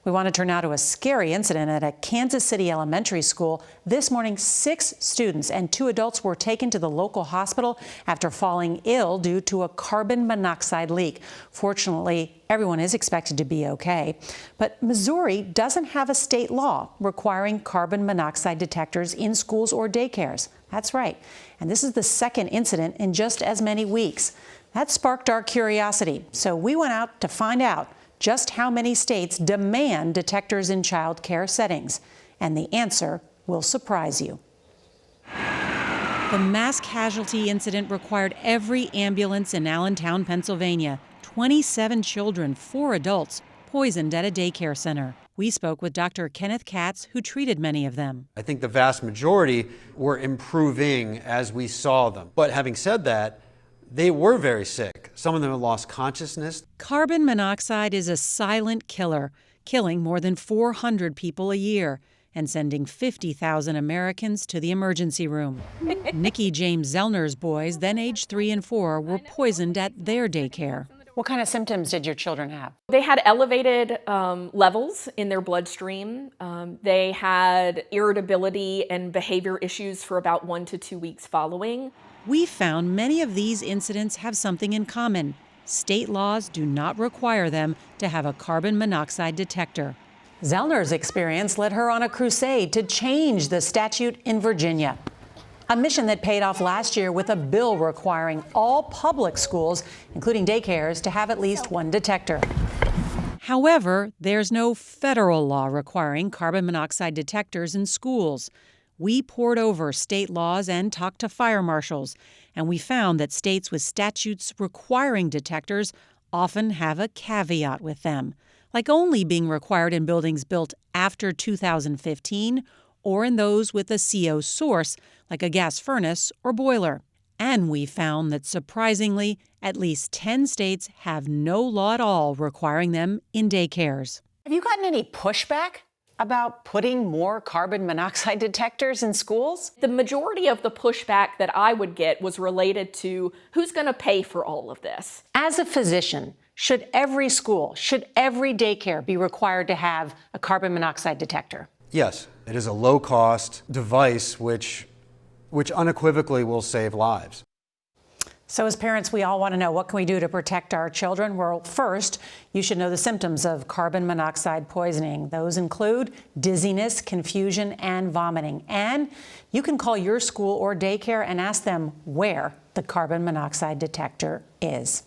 We want to turn now to a scary incident at a Kansas City elementary school. This morning, 6 students and 2 adults were taken to the local hospital after falling ill due to a carbon monoxide leak. Fortunately, everyone is expected to be okay. But Missouri doesn't have a state law requiring carbon monoxide detectors in schools or daycares. That's right. And this is the second incident in just as many weeks. That sparked our curiosity, so we went out to find out just how many states demand detectors in child care settings. And the answer will surprise you. The mass casualty incident required every ambulance in Allentown, Pennsylvania. 27 children, 4 adults, poisoned at a daycare center. We spoke with Dr. Kenneth Katz, who treated many of them. I think the vast majority were improving as we saw them. But having said that, they were very sick. Some of them had lost consciousness. Carbon monoxide is a silent killer, killing more than 400 people a year and sending 50,000 Americans to the emergency room. Nikki James Zellner's boys, then aged 3 and 4, were poisoned at their daycare. What kind of symptoms did your children have? They had elevated levels in their bloodstream. They had irritability and behavior issues for about 1 to 2 weeks following. We found many of these incidents have something in common. State laws do not require them to have a carbon monoxide detector. Zellner's experience led her on a crusade to change the statute in Virginia. A mission that paid off last year with a bill requiring all public schools, including daycares, to have at least one detector. However, there's no federal law requiring carbon monoxide detectors in schools. We pored over state laws and talked to fire marshals, and we found that states with statutes requiring detectors often have a caveat with them, like only being required in buildings built after 2015 or in those with a CO source, like a gas furnace or boiler. And we found that, surprisingly, at least 10 states have no law at all requiring them in daycares. Have you gotten any pushback about putting more carbon monoxide detectors in schools? The majority of the pushback that I would get was related to who's going to pay for all of this. As a physician, should every school, should every daycare be required to have a carbon monoxide detector? Yes, it is a low-cost device which unequivocally will save lives. So as parents, we all want to know, what can we do to protect our children? Well, first, you should know the symptoms of carbon monoxide poisoning. Those include dizziness, confusion, and vomiting. And you can call your school or daycare and ask them where the carbon monoxide detector is.